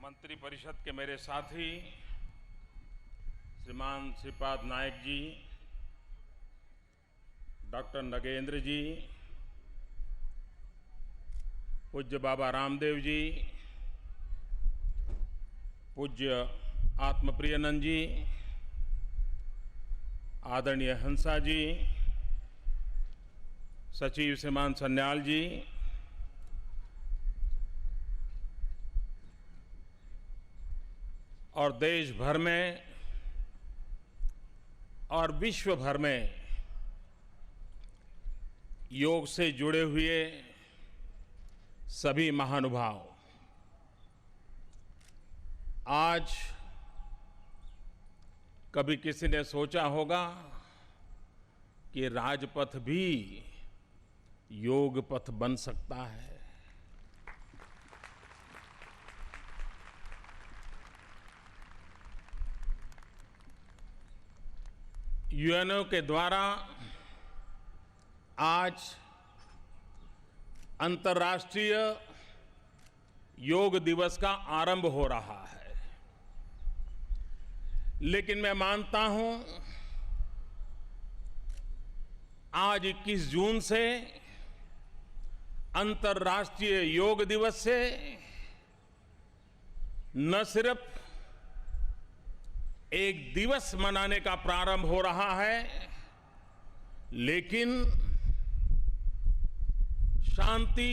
मंत्रिपरिषद के मेरे साथी श्रीमान श्रीपाद नायक जी, डॉक्टर नगेंद्र जी, पूज्य बाबा रामदेव जी, पूज्य आत्मप्रियानंद जी, आदरणीय हंसा जी, सचिव श्रीमान सन्याल जी, और देश भर में और विश्व भर में योग से जुड़े हुए सभी महानुभाव, आज कभी किसी ने सोचा होगा कि राजपथ भी योग पथ बन सकता है। यूएनओ के द्वारा आज अंतर्राष्ट्रीय योग दिवस का आरंभ हो रहा है, लेकिन मैं मानता हूं आज 21 जून से अंतर्राष्ट्रीय योग दिवस से न सिर्फ एक दिवस मनाने का प्रारंभ हो रहा है, लेकिन शांति,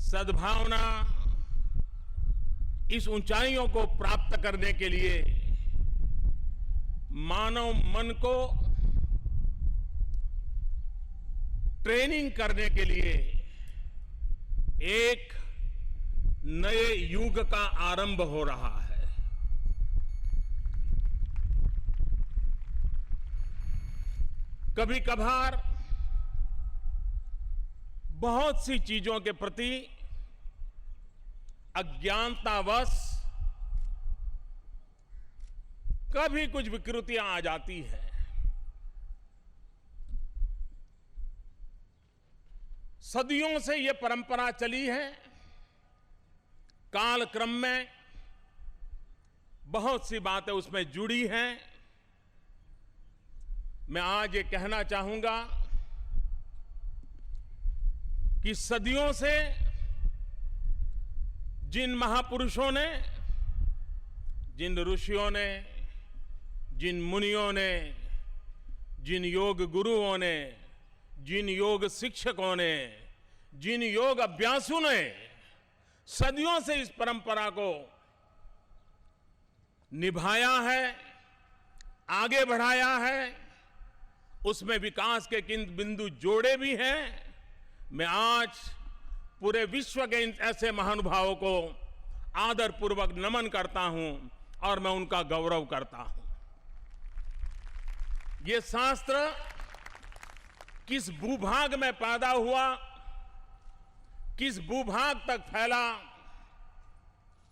सद्भावना, इस ऊंचाइयों को प्राप्त करने के लिए मानव मन को ट्रेनिंग करने के लिए एक नए युग का आरंभ हो रहा है। कभी कभार बहुत सी चीजों के प्रति अज्ञानतावश कभी कुछ विकृतियां आ जाती हैं। सदियों से यह परंपरा चली है, कालक्रम में बहुत सी बातें उसमें जुड़ी हैं। मैं आज ये कहना चाहूंगा कि सदियों से जिन महापुरुषों ने, जिन ऋषियों ने, जिन मुनियों ने, जिन योग गुरुओं ने, जिन योग शिक्षकों ने, जिन योग अभ्यासुओं ने सदियों से इस परंपरा को निभाया है, आगे बढ़ाया है, उसमें विकास के किन बिंदु जोड़े भी हैं, मैं आज पूरे विश्व के ऐसे महानुभावों को आदरपूर्वक नमन करता हूं और मैं उनका गौरव करता हूं। ये शास्त्र किस भूभाग में पैदा हुआ, किस भूभाग तक फैला,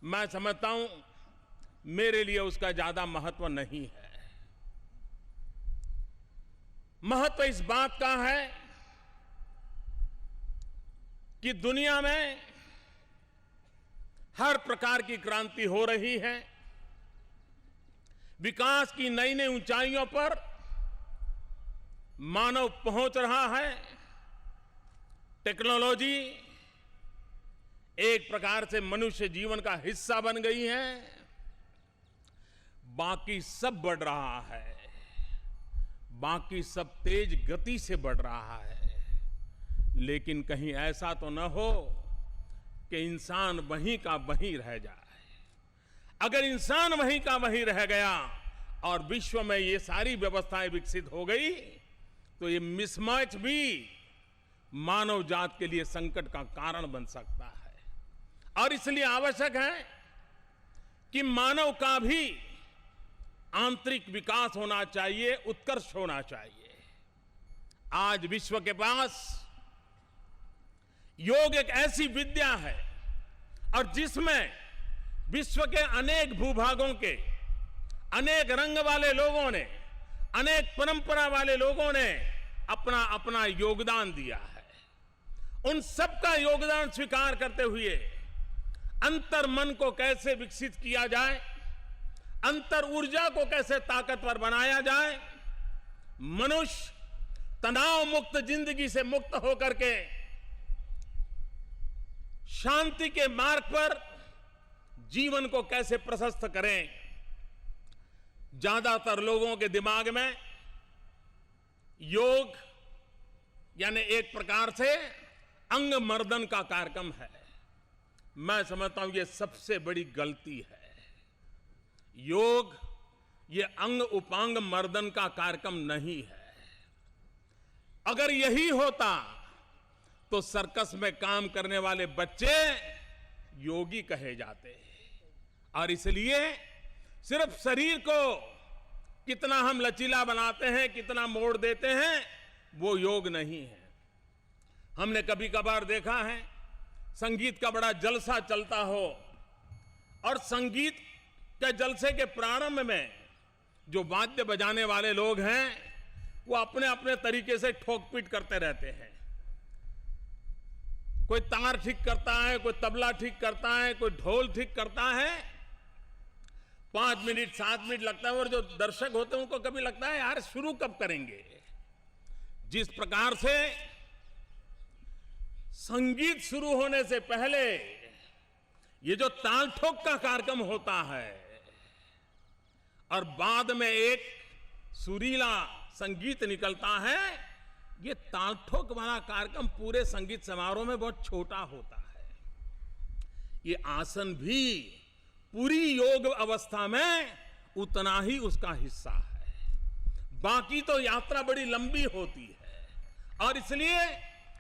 मैं समझता हूं मेरे लिए उसका ज्यादा महत्व नहीं है। महत्व इस बात का है कि दुनिया में हर प्रकार की क्रांति हो रही है, विकास की नई नई ऊंचाइयों पर मानव पहुंच रहा है। टेक्नोलॉजी एक प्रकार से मनुष्य जीवन का हिस्सा बन गई है, बाकी सब बढ़ रहा है, बाकी सब तेज गति से बढ़ रहा है, लेकिन कहीं ऐसा तो न हो कि इंसान वहीं का वहीं रह जाए। अगर इंसान वहीं का वहीं रह गया और विश्व में ये सारी व्यवस्थाएं विकसित हो गई तो ये मिसमैच भी मानव जात के लिए संकट का कारण बन सकता है। और इसलिए आवश्यक है कि मानव का भी आंतरिक विकास होना चाहिए, उत्कर्ष होना चाहिए। आज विश्व के पास योग एक ऐसी विद्या है और जिसमें विश्व के अनेक भूभागों के अनेक रंग वाले लोगों ने, अनेक परंपरा वाले लोगों ने अपना अपना योगदान दिया है। उन सबका योगदान स्वीकार करते हुए अंतर मन को कैसे विकसित किया जाए, अंतर ऊर्जा को कैसे ताकतवर बनाया जाए, मनुष्य तनाव मुक्त जिंदगी से मुक्त होकर के शांति के मार्ग पर जीवन को कैसे प्रशस्त करें। ज्यादातर लोगों के दिमाग में योग यानी एक प्रकार से अंग मर्दन का कार्यक्रम है। मैं समझता हूं ये सबसे बड़ी गलती है। योग ये अंग उपांग मर्दन का कार्यक्रम नहीं है। अगर यही होता तो सर्कस में काम करने वाले बच्चे योगी कहे जाते। और इसलिए सिर्फ शरीर को कितना हम लचीला बनाते हैं, कितना मोड़ देते हैं, वो योग नहीं है। हमने कभी कभार देखा है संगीत का बड़ा जलसा चलता हो और संगीत के जलसे के प्रारंभ में जो वाद्य बजाने वाले लोग हैं वो अपने अपने तरीके से ठोक पीट करते रहते हैं। कोई तार ठीक करता है, कोई तबला ठीक करता है, कोई ढोल ठीक करता है। 5 मिनट 7 मिनट लगता है और जो दर्शक होते हैं उनको कभी लगता है यार शुरू कब करेंगे। जिस प्रकार से संगीत शुरू होने से पहले ये जो ताल ठोक का कार्यक्रम होता है और बाद में एक सुरीला संगीत निकलता है, ये ताल ठोक वाला कार्यक्रम पूरे संगीत समारोह में बहुत छोटा होता है। ये आसन भी पूरी योग अवस्था में उतना ही उसका हिस्सा है। बाकी तो यात्रा बड़ी लंबी होती है और इसलिए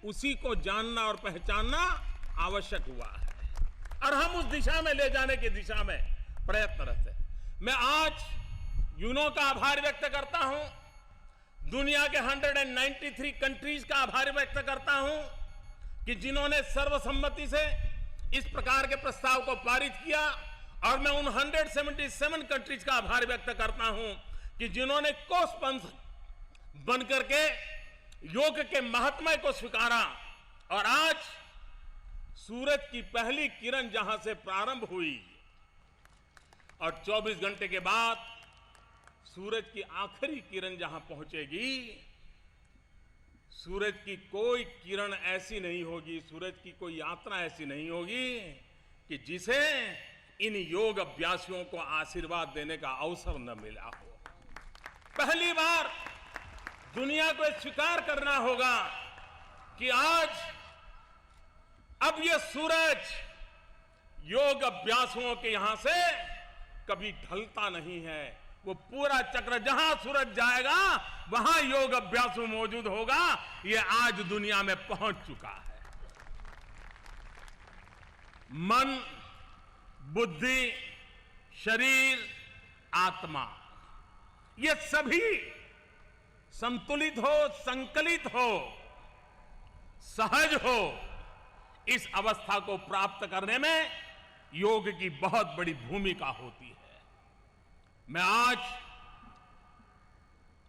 उसी को जानना और पहचानना आवश्यक हुआ है और हम उस दिशा में ले जाने की दिशा में प्रयत्नरत हैं। मैं आज यूनो का आभार व्यक्त करता हूं, दुनिया के 193 कंट्रीज का आभार व्यक्त करता हूं कि जिन्होंने सर्वसम्मति से इस प्रकार के प्रस्ताव को पारित किया। और मैं उन 177 कंट्रीज का आभार व्यक्त करता हूं कि जिन्होंने कोस्पंथ बनकर के योग के महात्म्य को स्वीकारा। और आज सूरज की पहली किरण जहां से प्रारंभ हुई और 24 घंटे के बाद सूरज की आखिरी किरण जहां पहुंचेगी, सूरज की कोई किरण ऐसी नहीं होगी, सूरज की कोई यात्रा ऐसी नहीं होगी कि जिसे इन योग अभ्यासियों को आशीर्वाद देने का अवसर न मिला हो। पहली बार दुनिया को स्वीकार करना होगा कि आज अब ये सूरज योग अभ्यासियों के यहां से कभी ढलता नहीं है। वो पूरा चक्र जहां सूरज जाएगा वहां योग अभ्यास मौजूद होगा। ये आज दुनिया में पहुंच चुका है। मन, बुद्धि, शरीर, आत्मा, ये सभी संतुलित हो, संकलित हो, सहज हो, इस अवस्था को प्राप्त करने में योग की बहुत बड़ी भूमिका होती है। मैं आज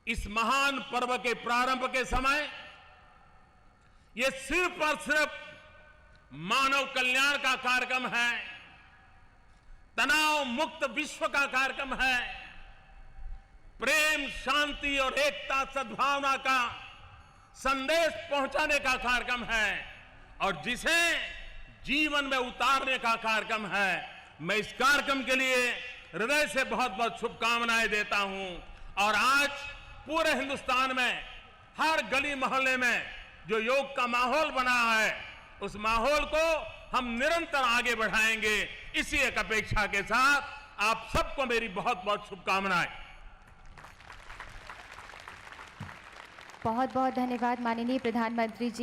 इस महान पर्व के प्रारंभ के समय ये सिर्फ और सिर्फ मानव कल्याण का कार्यक्रम है, तनाव मुक्त विश्व का कार्यक्रम है, प्रेम, शांति और एकता, सद्भावना का संदेश पहुंचाने का कार्यक्रम है और जिसे जीवन में उतारने का कार्यक्रम है। मैं इस कार्यक्रम के लिए हृदय से बहुत बहुत शुभकामनाएं देता हूं। और आज पूरे हिंदुस्तान में हर गली मोहल्ले में जो योग का माहौल बना है, उस माहौल को हम निरंतर आगे बढ़ाएंगे। इसी एक अपेक्षा के साथ आप सबको मेरी बहुत बहुत शुभकामनाएं। बहुत बहुत धन्यवाद माननीय प्रधानमंत्री जी।